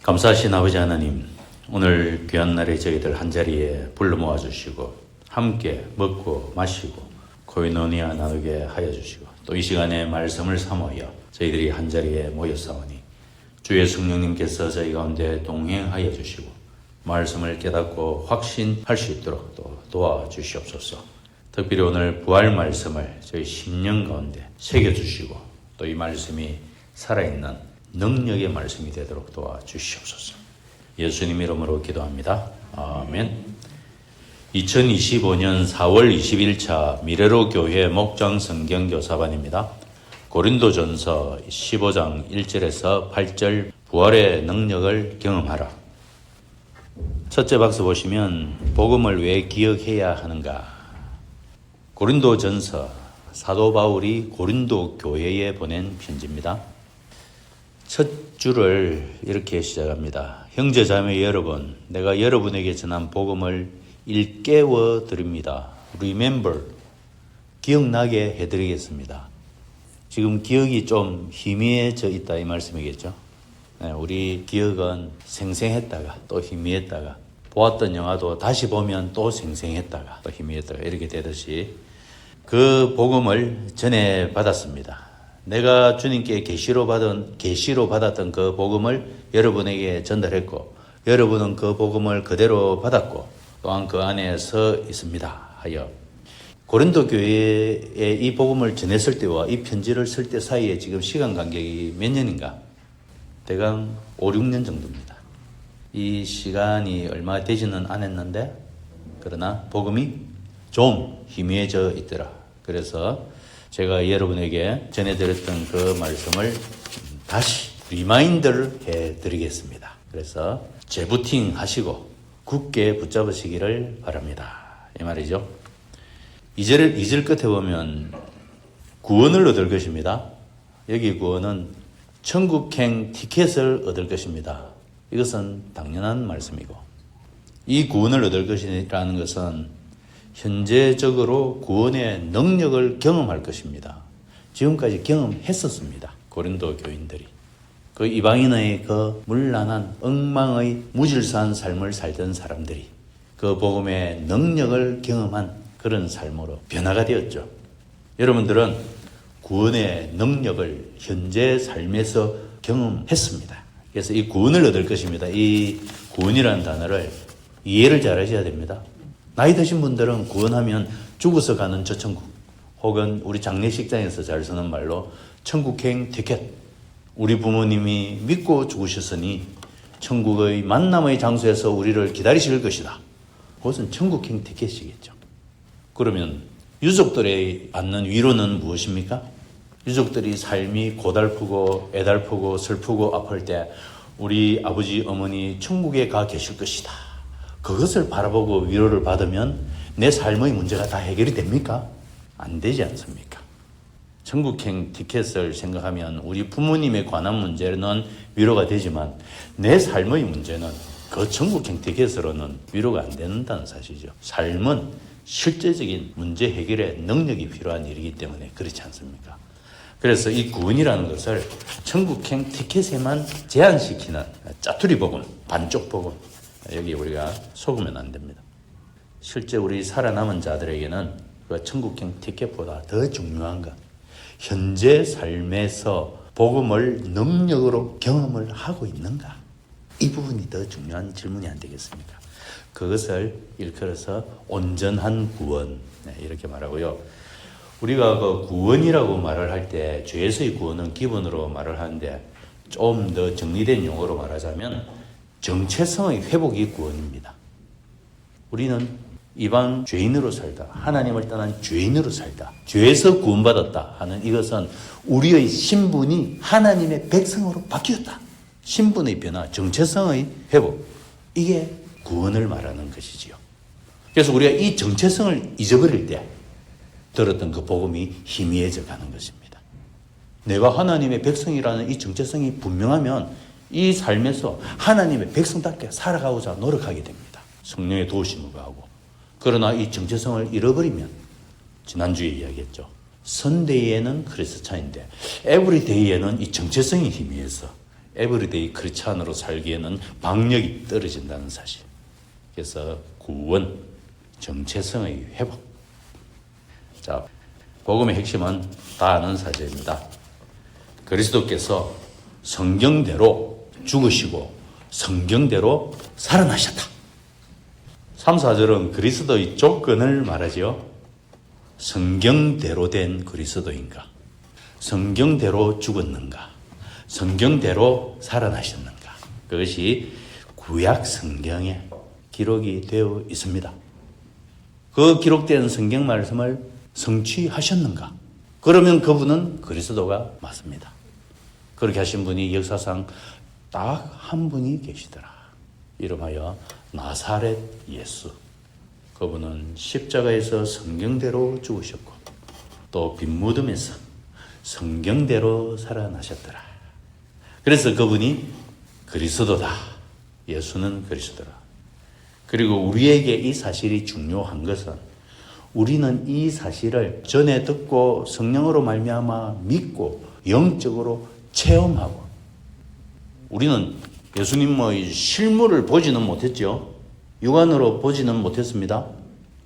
감사하신 아버지 하나님, 오늘 귀한 날에 저희들 한자리에 불러 모아주시고 함께 먹고 마시고 코이노니아 나누게 하여 주시고 또 이 시간에 말씀을 삼하여 저희들이 한자리에 모였사오니 주의 성령님께서 저희 가운데 동행하여 주시고 말씀을 깨닫고 확신할 수 있도록 또 도와주시옵소서. 특별히 오늘 부활 말씀을 저희 심령 가운데 새겨주시고 또 이 말씀이 살아있는 능력의 말씀이 되도록 도와주시옵소서. 예수님 이름으로 기도합니다. 아멘. 2025년 4월 21차 미래로 교회 목장 성경교사반입니다. 고린도전서 15장 1절에서 8절 부활의 능력을 경험하라. 첫째 박스 보시면 복음을 왜 기억해야 하는가? 고린도전서 사도 바울이 고린도 교회에 보낸 편지입니다. 첫 줄을 이렇게 시작합니다. 형제 자매 여러분, 내가 여러분에게 전한 복음을 일깨워 드립니다. Remember, 기억나게 해드리겠습니다. 지금 기억이 좀 희미해져 있다 이 말씀이겠죠. 네, 우리 기억은 생생했다가 또 희미했다가 보았던 영화도 다시 보면 또 생생했다가 또 희미했다가 이렇게 되듯이 그 복음을 전해 받았습니다. 내가 주님께 계시로 받았던 그 복음을 여러분에게 전달했고 여러분은 그 복음을 그대로 받았고 또한 그 안에 서 있습니다 하여 고린도 교회에 이 복음을 전했을 때와 이 편지를 쓸 때 사이에 지금 시간 간격이 몇 년인가? 대강 5, 6년 정도입니다. 이 시간이 얼마 되지는 않았는데 그러나 복음이 좀 희미해져 있더라. 그래서 제가 여러분에게 전해드렸던 그 말씀을 다시 리마인드를 해드리겠습니다. 그래서 재부팅 하시고 굳게 붙잡으시기를 바랍니다. 이 말이죠. 2절 끝에 보면 구원을 얻을 것입니다. 여기 구원은 천국행 티켓을 얻을 것입니다. 이것은 당연한 말씀이고 이 구원을 얻을 것이라는 것은 현재적으로 구원의 능력을 경험할 것입니다. 지금까지 경험했었습니다. 고린도 교인들이. 그 이방인의 그 문란한 엉망의 무질서한 삶을 살던 사람들이 그 복음의 능력을 경험한 그런 삶으로 변화가 되었죠. 여러분들은 구원의 능력을 현재 삶에서 경험했습니다. 그래서 이 구원을 얻을 것입니다. 이 구원이라는 단어를 이해를 잘 하셔야 됩니다. 나이 드신 분들은 구원하면 죽어서 가는 저 천국 혹은 우리 장례식장에서 잘 쓰는 말로 천국행 티켓. 우리 부모님이 믿고 죽으셨으니 천국의 만남의 장소에서 우리를 기다리실 것이다. 그것은 천국행 티켓이겠죠. 그러면 유족들이 받는 위로는 무엇입니까? 유족들이 삶이 고달프고 애달프고 슬프고 아플 때 우리 아버지 어머니 천국에 가 계실 것이다. 그것을 바라보고 위로를 받으면 내 삶의 문제가 다 해결이 됩니까? 안 되지 않습니까? 천국행 티켓을 생각하면 우리 부모님에 관한 문제는 위로가 되지만 내 삶의 문제는 그 천국행 티켓으로는 위로가 안 된다는 사실이죠. 삶은 실제적인 문제 해결의 능력이 필요한 일이기 때문에 그렇지 않습니까? 그래서 이 구원이라는 것을 천국행 티켓에만 제한시키는 짜투리 복음, 반쪽 복음, 여기 우리가 속으면 안 됩니다. 실제 우리 살아남은 자들에게는 그 천국행 티켓보다 더 중요한 것, 현재 삶에서 복음을 능력으로 경험을 하고 있는가? 이 부분이 더 중요한 질문이 안 되겠습니까? 그것을 일컬어서 온전한 구원 이렇게 말하고요. 우리가 그 구원이라고 말을 할 때 죄에서의 구원은 기본으로 말을 하는데 좀 더 정리된 용어로 말하자면 정체성의 회복이 구원입니다. 우리는 이방 죄인으로 살다, 하나님을 떠난 죄인으로 살다, 죄에서 구원받았다 하는 이것은 우리의 신분이 하나님의 백성으로 바뀌었다. 신분의 변화, 정체성의 회복, 이게 구원을 말하는 것이지요. 그래서 우리가 이 정체성을 잊어버릴 때 들었던 그 복음이 희미해져 가는 것입니다. 내가 하나님의 백성이라는 이 정체성이 분명하면 이 삶에서 하나님의 백성답게 살아가고자 노력하게 됩니다. 성령의 도우심을 구하고. 그러나 이 정체성을 잃어버리면 지난주에 이야기했죠. 선데이에는 크리스찬인데 에브리데이에는 이 정체성이 희미해서 에브리데이 크리스찬으로 살기에는 박력이 떨어진다는 사실. 그래서 구원, 정체성의 회복. 자, 복음의 핵심은 다 아는 사실입니다. 그리스도께서 성경대로 죽으시고 성경대로 살아나셨다. 3, 4절은 그리스도의 조건을 말하지요. 성경대로 된 그리스도인가? 성경대로 죽었는가? 성경대로 살아나셨는가? 그것이 구약 성경에 기록이 되어 있습니다. 그 기록된 성경 말씀을 성취하셨는가? 그러면 그분은 그리스도가 맞습니다. 그렇게 하신 분이 역사상 딱 한 분이 계시더라. 이름하여 나사렛 예수. 그분은 십자가에서 성경대로 죽으셨고 또 빈무덤에서 성경대로 살아나셨더라. 그래서 그분이 그리스도다. 예수는 그리스도라. 그리고 우리에게 이 사실이 중요한 것은 우리는 이 사실을 전에 듣고 성령으로 말미암아 믿고 영적으로 체험하고, 우리는 예수님의 실물을 보지는 못했죠. 육안으로 보지는 못했습니다.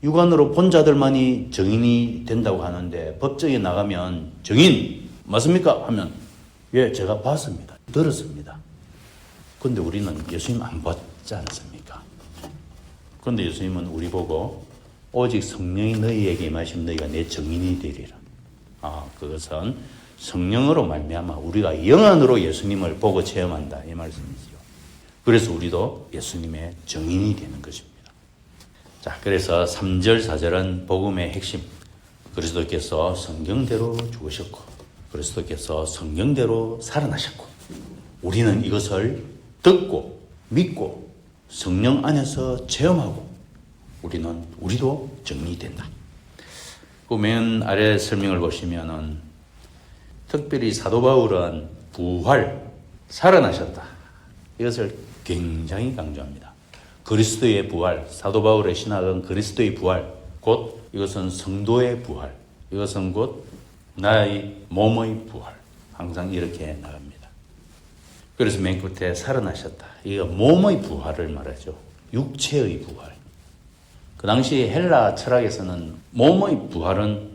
육안으로 본 자들만이 증인이 된다고 하는데 법정에 나가면 증인 맞습니까? 하면 예, 제가 봤습니다. 들었습니다. 그런데 우리는 예수님 안 봤지 않습니까? 그런데 예수님은 우리 보고 오직 성령이 너희에게 임하시면 너희가 내 증인이 되리라. 그것은 성령으로 말미암아 우리가 영안으로 예수님을 보고 체험한다, 이 말씀이지요. 그래서 우리도 예수님의 증인이 되는 것입니다. 자, 그래서 3절, 4절은 복음의 핵심. 그리스도께서 성경대로 죽으셨고 그리스도께서 성경대로 살아나셨고, 우리는 이것을 듣고 믿고 성령 안에서 체험하고 우리도 정리된다. 그 맨 아래 설명을 보시면은 특별히 사도 바울은 부활, 살아나셨다, 이것을 굉장히 강조합니다. 그리스도의 부활, 사도 바울의 신학은 그리스도의 부활, 곧 이것은 성도의 부활, 이것은 곧 나의 몸의 부활, 항상 이렇게 나갑니다. 그래서 맨 끝에 살아나셨다, 이거 몸의 부활을 말하죠. 육체의 부활. 그 당시 헬라 철학에서는 몸의 부활은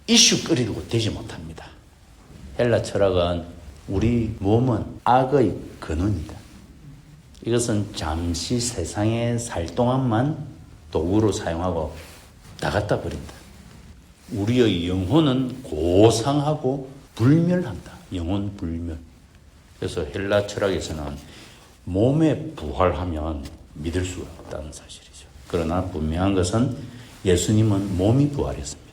이슈거리로 되지 못합니다. 헬라 철학은 우리 몸은 악의 근원이다. 이것은 잠시 세상에 살 동안만 도구로 사용하고 나갔다 버린다. 우리의 영혼은 고상하고 불멸한다. 영혼 불멸. 그래서 헬라 철학에서는 몸에 부활하면 믿을 수가 없다는 사실이죠. 그러나 분명한 것은 예수님은 몸이 부활했습니다.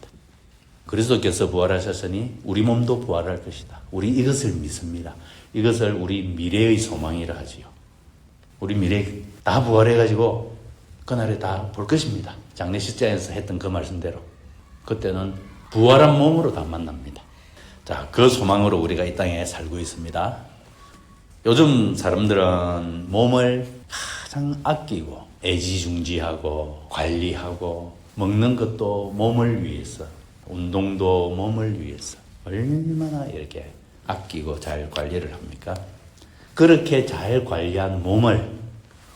그리스도께서 부활하셨으니 우리 몸도 부활할 것이다. 우리 이것을 믿습니다. 이것을 우리 미래의 소망이라 하지요. 우리 미래 다 부활해가지고 그날에 다 볼 것입니다. 장례식장에서 했던 그 말씀대로 그때는 부활한 몸으로 다 만납니다. 자, 그 소망으로 우리가 이 땅에 살고 있습니다. 요즘 사람들은 몸을 가장 아끼고 애지중지하고 관리하고, 먹는 것도 몸을 위해서, 운동도 몸을 위해서 얼마나 이렇게 아끼고 잘 관리를 합니까? 그렇게 잘 관리한 몸을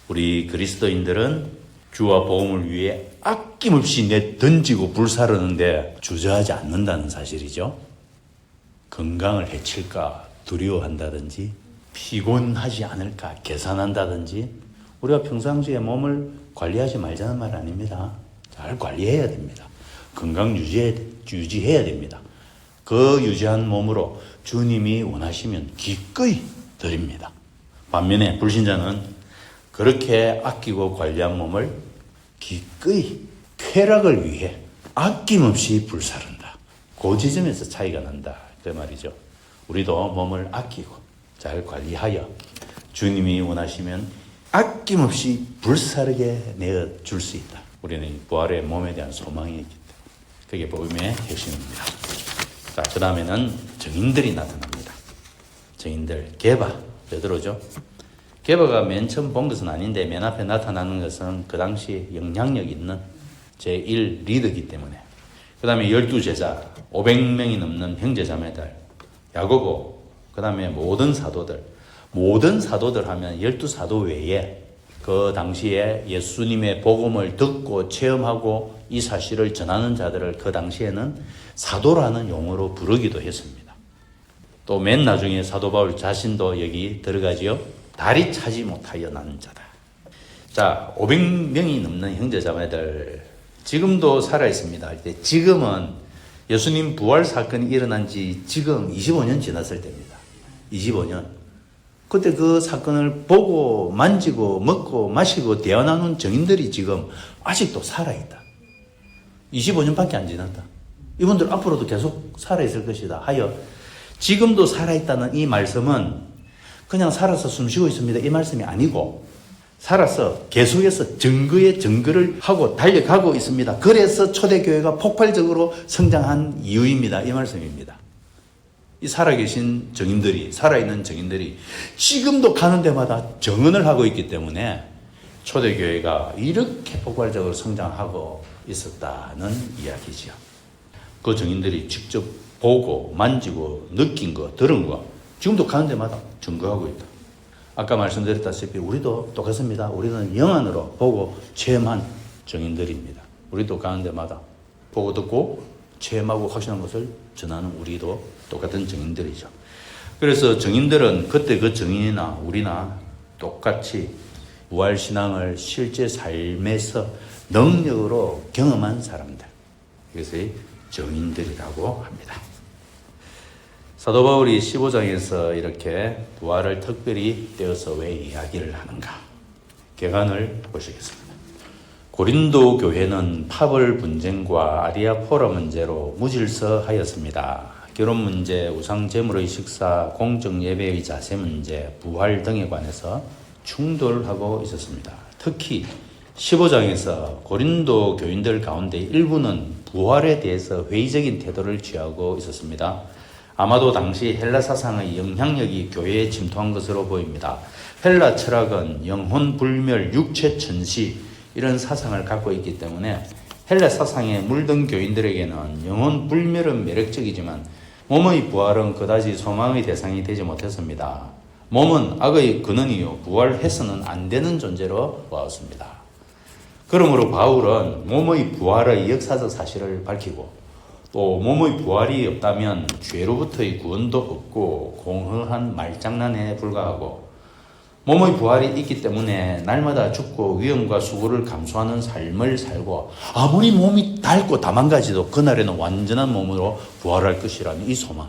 우리 그리스도인들은 주와 복음을 위해 아낌없이 던지고 불사르는데 주저하지 않는다는 사실이죠. 건강을 해칠까 두려워한다든지 피곤하지 않을까 계산한다든지, 우리가 평상시에 몸을 관리하지 말자는 말 아닙니다. 잘 관리해야 됩니다. 건강 유지해야 됩니다. 그 유지한 몸으로 주님이 원하시면 기꺼이 드립니다. 반면에 불신자는 그렇게 아끼고 관리한 몸을 기꺼이 쾌락을 위해 아낌없이 불사른다. 그 지점에서 차이가 난다, 그 말이죠. 우리도 몸을 아끼고 잘 관리하여 주님이 원하시면 아낌없이 불사르게 내어줄 수 있다. 우리는 부활의 몸에 대한 소망이 있기 때문에 그게 복음의 핵심입니다. 자, 그 다음에는 증인들이 나타납니다. 증인들, 게바, 베드로죠. 게바가 맨 처음 본 것은 아닌데 맨 앞에 나타나는 것은 그 당시 영향력 있는 제1 리더이기 때문에, 그 다음에 12제자, 500명이 넘는 형제자매들, 야고보, 그 다음에 모든 사도들, 모든 사도들 하면 12사도 외에 그 당시에 예수님의 복음을 듣고 체험하고 이 사실을 전하는 자들을 그 당시에는 사도라는 용어로 부르기도 했습니다. 또 맨 나중에 사도 바울 자신도 여기 들어가지요. 다리 차지 못하여 나는 자다. 자, 500명이 넘는 형제자매들 지금도 살아있습니다. 지금은 예수님 부활 사건이 일어난 지 지금 25년 지났을 때입니다. 25년. 그때 그 사건을 보고 만지고 먹고 마시고 대화 나눈 증인들이 지금 아직도 살아있다. 25년밖에 안 지났다. 이분들 앞으로도 계속 살아있을 것이다 하여 지금도 살아있다는 이 말씀은 그냥 살아서 숨쉬고 있습니다. 이 말씀이 아니고 살아서 계속해서 증거에 증거를 하고 달려가고 있습니다. 그래서 초대교회가 폭발적으로 성장한 이유입니다. 이 말씀입니다. 이 살아계신 증인들이, 살아있는 증인들이 지금도 가는 데마다 증언을 하고 있기 때문에 초대교회가 이렇게 폭발적으로 성장하고 있었다는 이야기지요. 그 증인들이 직접 보고 만지고 느낀 거, 들은 거 지금도 가는 데마다 증거하고 있다. 아까 말씀드렸다시피 우리도 똑같습니다. 우리는 영안으로 보고 체험한 증인들입니다. 우리도 가는 데마다 보고 듣고 체험하고 확신한 것을 전하는 우리도 똑같은 증인들이죠. 그래서 증인들은 그때 그 증인이나 우리나 똑같이 부활신앙을 실제 삶에서 능력으로 경험한 사람들. 이것이 증인들이라고 합니다. 사도 바울이 15장에서 이렇게 부활을 특별히 떼어서 왜 이야기를 하는가? 개관을 보시겠습니다. 고린도 교회는 파벌 분쟁과 아리아포라 문제로 무질서하였습니다. 결혼 문제, 우상 제물의 식사, 공적 예배의 자세 문제, 부활 등에 관해서 충돌하고 있었습니다. 특히 15장에서 고린도 교인들 가운데 일부는 부활에 대해서 회의적인 태도를 취하고 있었습니다. 아마도 당시 헬라 사상의 영향력이 교회에 침투한 것으로 보입니다. 헬라 철학은 영혼 불멸, 육체 천시 이런 사상을 갖고 있기 때문에 헬라 사상에 물든 교인들에게는 영혼 불멸은 매력적이지만 몸의 부활은 그다지 소망의 대상이 되지 못했습니다. 몸은 악의 근원이요 부활해서는 안 되는 존재로 보았습니다. 그러므로 바울은 몸의 부활의 역사적 사실을 밝히고 또 몸의 부활이 없다면 죄로부터의 구원도 없고 공허한 말장난에 불과하고 몸의 부활이 있기 때문에 날마다 죽고 위험과 수고를 감수하는 삶을 살고 아무리 몸이 닳고 다 망가지도 그날에는 완전한 몸으로 부활할 것이라는 이 소망.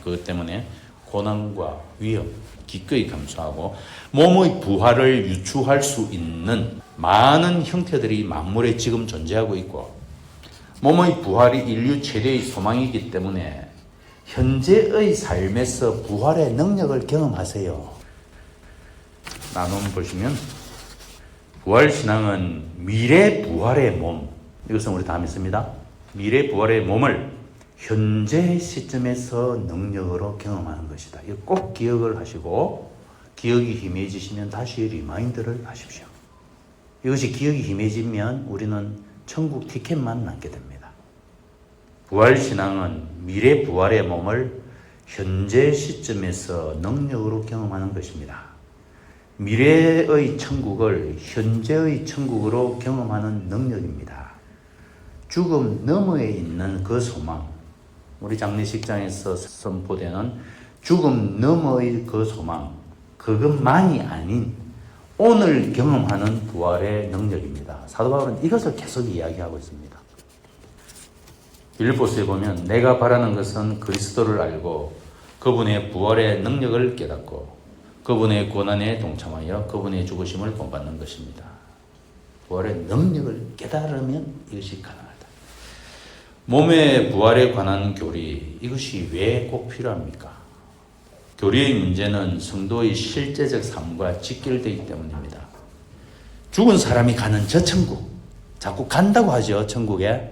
그것 때문에 고난과 위험 기꺼이 감수하고 몸의 부활을 유추할 수 있는 많은 형태들이 만물에 지금 존재하고 있고 몸의 부활이 인류 최대의 소망이기 때문에 현재의 삶에서 부활의 능력을 경험하세요. 나눔 보시면 부활신앙은 미래 부활의 몸, 이것은 우리 다 믿습니다. 미래 부활의 몸을 현재 시점에서 능력으로 경험하는 것이다. 이거 꼭 기억을 하시고 기억이 희미해지시면 다시 리마인드를 하십시오. 이것이 기억이 희미해지면 우리는 천국 티켓만 남게 됩니다. 부활신앙은 미래 부활의 몸을 현재 시점에서 능력으로 경험하는 것입니다. 미래의 천국을 현재의 천국으로 경험하는 능력입니다. 죽음 너머에 있는 그 소망, 우리 장례식장에서 선포되는 죽음 너머의 그 소망, 그것만이 아닌 오늘 경험하는 부활의 능력입니다. 사도 바울은 이것을 계속 이야기하고 있습니다. 빌립보서에 보면 내가 바라는 것은 그리스도를 알고 그분의 부활의 능력을 깨닫고 그분의 고난에 동참하여 그분의 죽으심을 본받는 것입니다. 부활의 능력을 깨달으면 이것이 가능하다. 몸의 부활에 관한 교리, 이것이 왜 꼭 필요합니까? 교리의 문제는 성도의 실제적 삶과 직결되기 때문입니다. 죽은 사람이 가는 저 천국, 자꾸 간다고 하죠. 천국에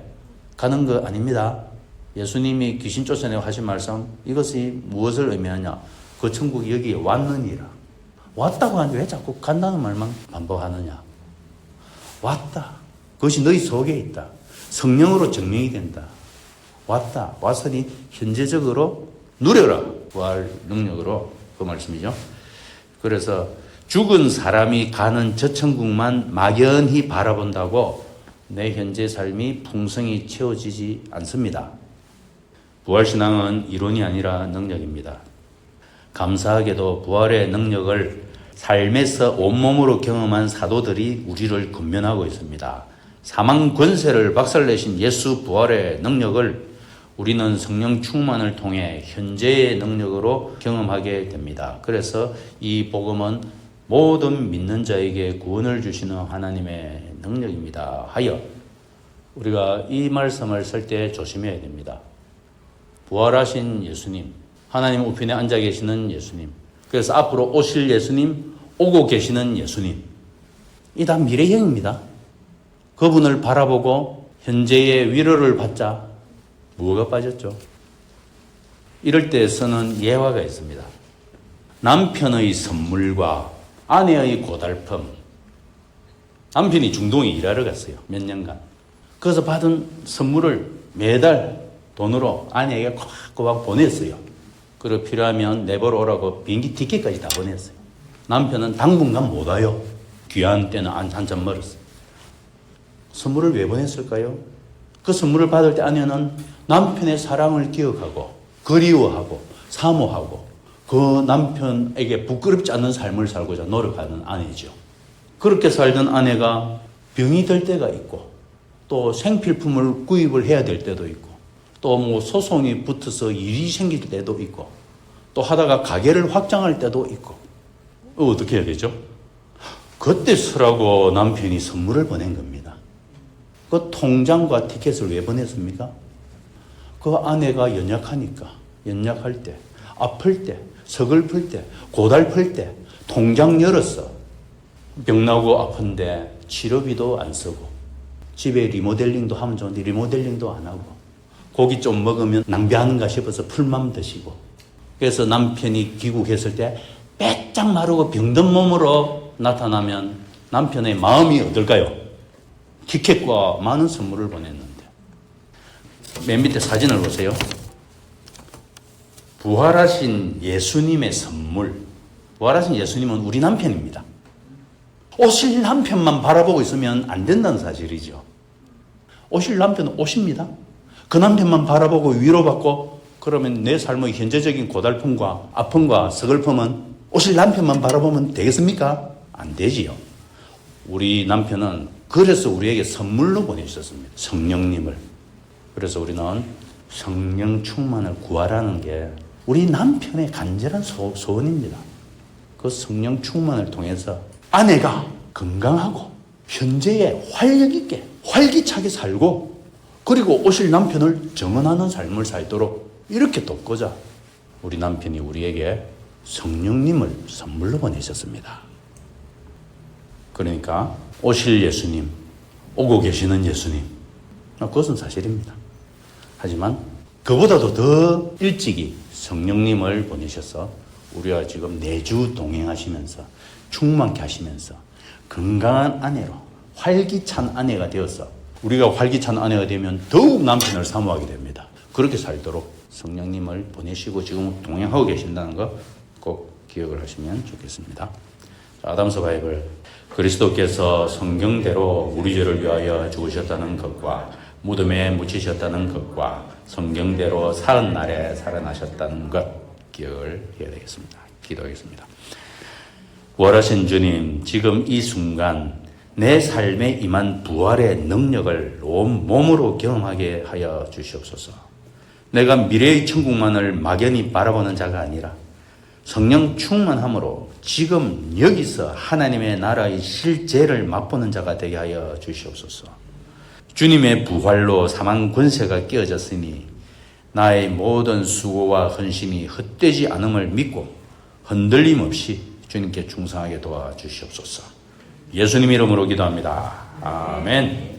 가는 거 아닙니다. 예수님이 귀신 쫓아내고 하신 말씀, 이것이 무엇을 의미하냐? 그 천국이 여기에 왔느니라. 왔다고 하는데 왜 자꾸 간다는 말만 반복하느냐? 왔다. 그것이 너희 속에 있다. 성령으로 증명이 된다. 왔다. 왔으니 현재적으로 누려라. 부활 능력으로 그 말씀이죠. 그래서 죽은 사람이 가는 저 천국만 막연히 바라본다고 내 현재 삶이 풍성히 채워지지 않습니다. 부활신앙은 이론이 아니라 능력입니다. 감사하게도 부활의 능력을 삶에서 온몸으로 경험한 사도들이 우리를 권면하고 있습니다. 사망 권세를 박살내신 예수 부활의 능력을 우리는 성령 충만을 통해 현재의 능력으로 경험하게 됩니다. 그래서 이 복음은 모든 믿는 자에게 구원을 주시는 하나님의 능력입니다. 하여 우리가 이 말씀을 쓸 때 조심해야 됩니다. 부활하신 예수님, 하나님 우편에 앉아 계시는 예수님, 그래서 앞으로 오실 예수님, 오고 계시는 예수님, 이 다 미래형입니다. 그분을 바라보고 현재의 위로를 받자 뭐가 빠졌죠? 이럴 때 쓰는 예화가 있습니다. 남편의 선물과 아내의 고달픔. 남편이 중동에 일하러 갔어요. 몇 년간. 그래서 받은 선물을 매달 돈으로 아내에게 꼬박꼬박 보냈어요. 그리고 필요하면 내보러 오라고 비행기 티켓까지 다 보냈어요. 남편은 당분간 못 와요. 귀한 때는 한참 멀었어요. 선물을 왜 보냈을까요? 그 선물을 받을 때 아내는 남편의 사랑을 기억하고 그리워하고 사모하고 그 남편에게 부끄럽지 않는 삶을 살고자 노력하는 아내죠. 그렇게 살던 아내가 병이 들 때가 있고 또 생필품을 구입을 해야 될 때도 있고 또 뭐 소송이 붙어서 일이 생길 때도 있고 또 하다가 가게를 확장할 때도 있고 어떻게 해야 되죠? 그때 쓰라고 남편이 선물을 보낸 겁니다. 그 통장과 티켓을 왜 보냈습니까? 그 아내가 연약하니까 연약할 때, 아플 때, 서글플 때, 고달플 때 통장 열었어. 병나고 아픈데 치료비도 안 쓰고 집에 리모델링도 하면 좋은데 리모델링도 안 하고 고기 좀 먹으면 낭비하는가 싶어서 풀만 드시고 그래서 남편이 귀국했을 때 빼짝 마르고 병든 몸으로 나타나면 남편의 마음이 어떨까요? 티켓과 많은 선물을 보냈는데 맨 밑에 사진을 보세요. 부활하신 예수님의 선물. 부활하신 예수님은 우리 남편입니다. 오실 남편만 바라보고 있으면 안 된다는 사실이죠. 오실 남편은 오십니다. 그 남편만 바라보고 위로받고 그러면 내 삶의 현재적인 고달픔과 아픔과 서글픔은 오실 남편만 바라보면 되겠습니까? 안 되지요. 우리 남편은 그래서 우리에게 선물로 보내주셨습니다. 성령님을. 그래서 우리는 성령 충만을 구하라는 게 우리 남편의 간절한 소원입니다. 그 성령 충만을 통해서 아내가 건강하고 현재에 활력 있게 활기차게 살고 그리고 오실 남편을 정언하는 삶을 살도록 이렇게 돕고자 우리 남편이 우리에게 성령님을 선물로 보내셨습니다. 그러니까 오실 예수님, 오고 계시는 예수님, 그것은 사실입니다. 하지만 그보다도 더 일찍이 성령님을 보내셔서 우리와 지금 내주 동행하시면서 충만케 하시면서 건강한 아내로 활기찬 아내가 되어서 우리가 활기찬 아내가 되면 더욱 남편을 사모하게 됩니다. 그렇게 살도록 성령님을 보내시고 지금 동행하고 계신다는 거 꼭 기억을 하시면 좋겠습니다. 아담서 바이블. 그리스도께서 성경대로 우리 죄를 위하여 죽으셨다는 것과 무덤에 묻히셨다는 것과 성경대로 사흘 날에 살아나셨다는 것 기억을 해야 되겠습니다. 기도하겠습니다. 부활하신 주님, 지금 이 순간 내 삶에 임한 부활의 능력을 온 몸으로 경험하게 하여 주시옵소서. 내가 미래의 천국만을 막연히 바라보는 자가 아니라 성령 충만함으로 지금 여기서 하나님의 나라의 실제를 맛보는 자가 되게 하여 주시옵소서. 주님의 부활로 사망 권세가 깨어졌으니 나의 모든 수고와 헌신이 헛되지 않음을 믿고 흔들림 없이 주님께 충성하게 도와주시옵소서. 예수님 이름으로 기도합니다. 아멘.